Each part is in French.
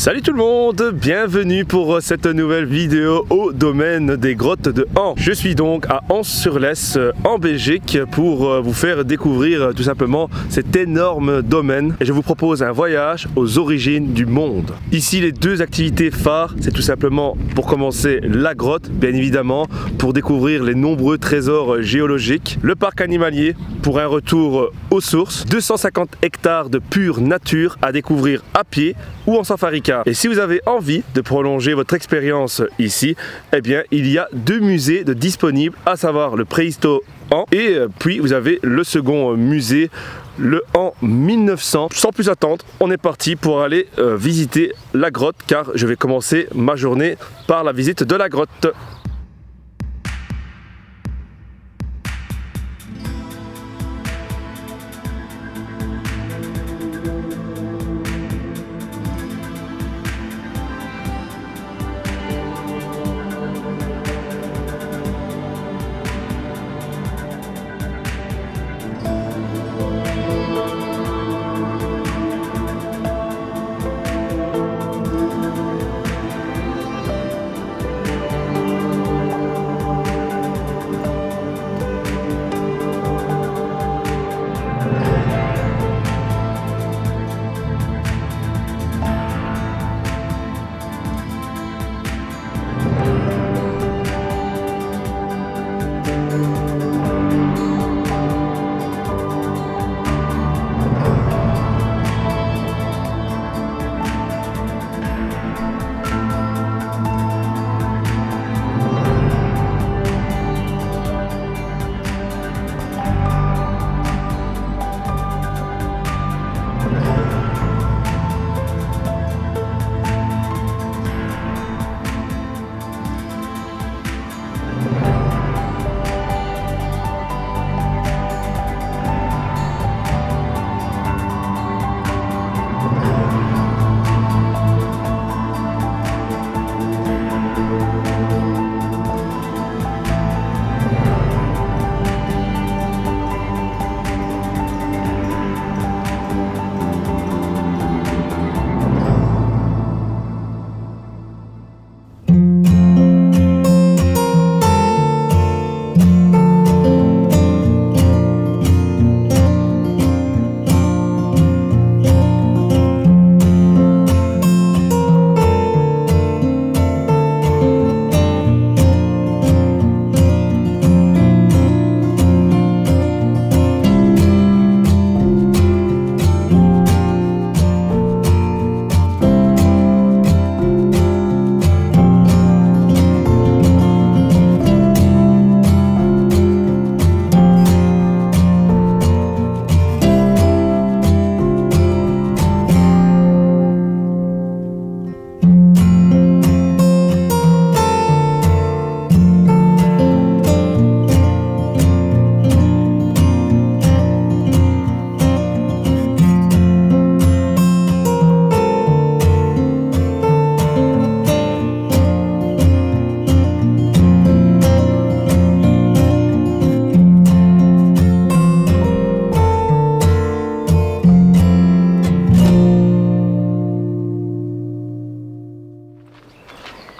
Salut tout le monde, bienvenue pour cette nouvelle vidéo au domaine des grottes de Ans. Je suis donc à Ans-sur-Lesse en Belgique pour vous faire découvrir tout simplement cet énorme domaine et je vous propose un voyage aux origines du monde. Ici les deux activités phares, c'est tout simplement pour commencer la grotte, bien évidemment, pour découvrir les nombreux trésors géologiques, le parc animalier pour un retour aux sources, 250 hectares de pure nature à découvrir à pied ou en safari car. Et si vous avez envie de prolonger votre expérience ici, eh bien il y a deux musées de disponibles, à savoir le Préhisto Ans et puis vous avez le second musée, le Ans 1900. Sans plus attendre, on est parti pour aller visiter la grotte car je vais commencer ma journée par la visite de la grotte.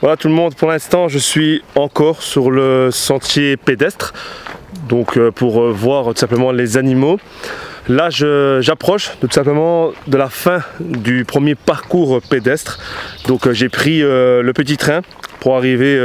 Voilà tout le monde, pour l'instant je suis encore sur le sentier pédestre, donc pour voir tout simplement les animaux. Là j'approche tout simplement de la fin du premier parcours pédestre, donc j'ai pris le petit train pour arriver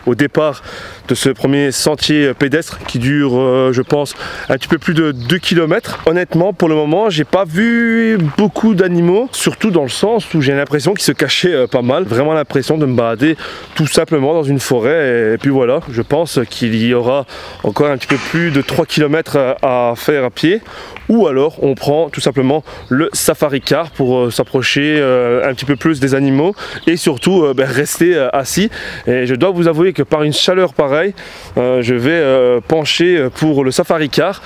au départ de ce premier sentier pédestre qui dure je pense un petit peu plus de 2 km. Honnêtement pour le moment j'ai pas vu beaucoup d'animaux, surtout dans le sens où j'ai l'impression qu'ils se cachaient pas mal, vraiment l'impression de me balader tout simplement dans une forêt et puis voilà, je pense qu'il y aura encore un petit peu plus de 3 km à faire à pied ou alors on prend tout simplement le safari car pour s'approcher un petit peu plus des animaux et surtout rester assis. Et je dois vous avouer que par une chaleur pareille, je vais pencher pour le safari car.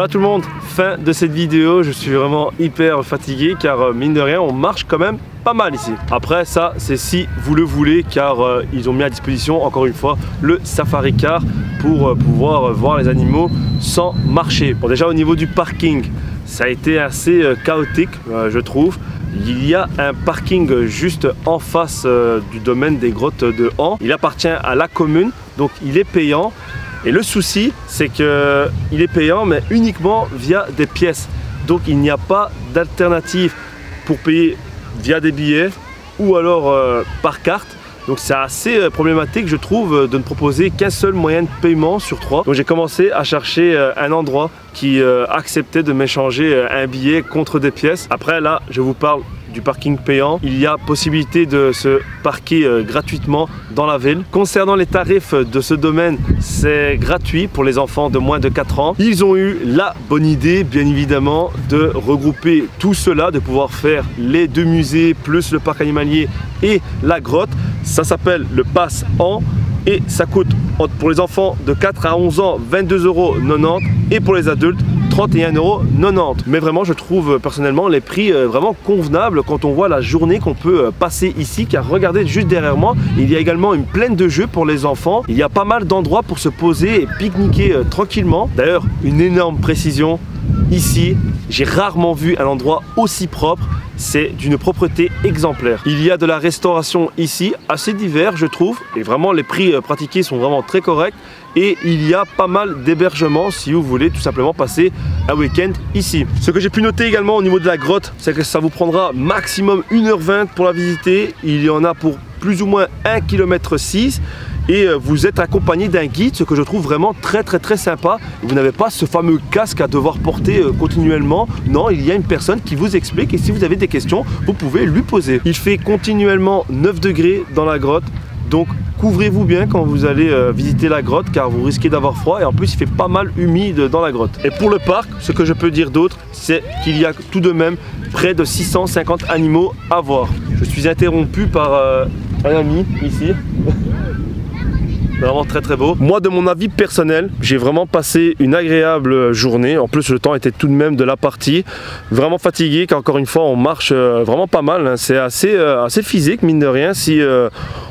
Voilà tout le monde, fin de cette vidéo. Je suis vraiment hyper fatigué car mine de rien on marche quand même pas mal ici. Après ça c'est si vous le voulez car ils ont mis à disposition encore une fois le safari car pour pouvoir voir les animaux sans marcher. Bon, déjà au niveau du parking ça a été assez chaotique je trouve. Il y a un parking juste en face du domaine des grottes de Han. Il appartient à la commune donc il est payant. Et le souci, c'est qu'il est payant, mais uniquement via des pièces. Donc il n'y a pas d'alternative pour payer via des billets ou alors par carte. Donc c'est assez problématique, je trouve, de ne proposer qu'un seul moyen de paiement sur 3. Donc j'ai commencé à chercher un endroit qui acceptait de m'échanger un billet contre des pièces. Après là, je vous parle du parking payant. Il y a possibilité de se parquer gratuitement dans la ville. Concernant les tarifs de ce domaine, c'est gratuit pour les enfants de moins de 4 ans. Ils ont eu la bonne idée, bien évidemment, de regrouper tout cela, de pouvoir faire les 2 musées, plus le parc animalier et la grotte. Ça s'appelle le Pass Han et ça coûte pour les enfants de 4 à 11 ans 22,90 € et pour les adultes 31,90 €. Mais vraiment je trouve personnellement les prix vraiment convenables quand on voit la journée qu'on peut passer ici, car regardez juste derrière moi, il y a également une plaine de jeux pour les enfants. Il y a pas mal d'endroits pour se poser et pique-niquer tranquillement. D'ailleurs une énorme précision, ici j'ai rarement vu un endroit aussi propre. C'est d'une propreté exemplaire. Il y a de la restauration ici, assez divers je trouve, et vraiment les prix pratiqués sont vraiment très corrects. Et il y a pas mal d'hébergements si vous voulez tout simplement passer un week-end ici. Ce que j'ai pu noter également au niveau de la grotte, c'est que ça vous prendra maximum 1h20 pour la visiter. Il y en a pour plus ou moins 1,6 km. Et vous êtes accompagné d'un guide, ce que je trouve vraiment très sympa. Vous n'avez pas ce fameux casque à devoir porter continuellement. Non, il y a une personne qui vous explique et si vous avez des questions, vous pouvez lui poser. Il fait continuellement 9 degrés dans la grotte. Donc couvrez-vous bien quand vous allez visiter la grotte car vous risquez d'avoir froid et en plus il fait pas mal humide dans la grotte. Et pour le parc, ce que je peux dire d'autre, c'est qu'il y a tout de même près de 650 animaux à voir. Je suis interrompu par un ami ici. Vraiment très beau. Moi de mon avis personnel, j'ai vraiment passé une agréable journée. En plus le temps était tout de même de la partie. Vraiment fatigué car encore une fois on marche vraiment pas mal. Hein. C'est assez physique mine de rien si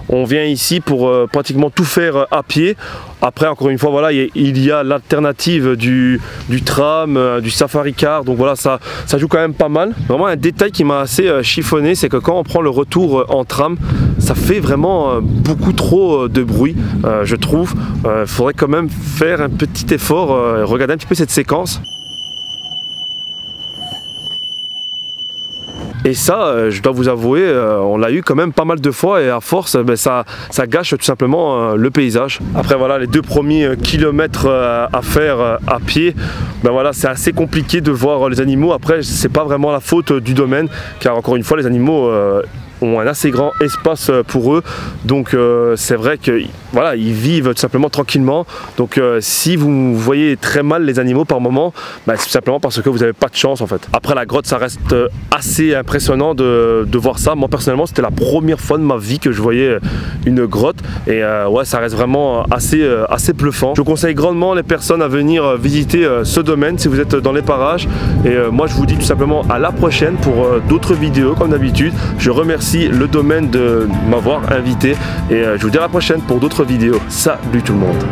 on vient ici pour pratiquement tout faire à pied. Après encore une fois voilà il y a l'alternative du tram, du safari car. Donc voilà ça joue quand même pas mal. Vraiment un détail qui m'a assez chiffonné, c'est que quand on prend le retour en tram, ça fait vraiment beaucoup trop de bruit. Je trouve, faudrait quand même faire un petit effort, regarder un petit peu cette séquence. Et ça, je dois vous avouer, on l'a eu quand même pas mal de fois et à force, ça gâche tout simplement le paysage. Après voilà, les 2 premiers kilomètres à faire à pied, voilà, c'est assez compliqué de voir les animaux. Après, c'est pas vraiment la faute du domaine, car encore une fois, les animaux ont un assez grand espace pour eux, donc c'est vrai que voilà, ils vivent tout simplement tranquillement. Donc si vous voyez très mal les animaux par moment, c'est tout simplement parce que vous n'avez pas de chance en fait. Après la grotte, ça reste assez impressionnant de voir ça. Moi personnellement, c'était la première fois de ma vie que je voyais une grotte et ouais, ça reste vraiment assez bluffant. Je conseille grandement les personnes à venir visiter ce domaine si vous êtes dans les parages. Et moi je vous dis tout simplement à la prochaine pour d'autres vidéos comme d'habitude. Je remercie le domaine de m'avoir invité et je vous dis à la prochaine pour d'autres vidéos. Salut tout le monde.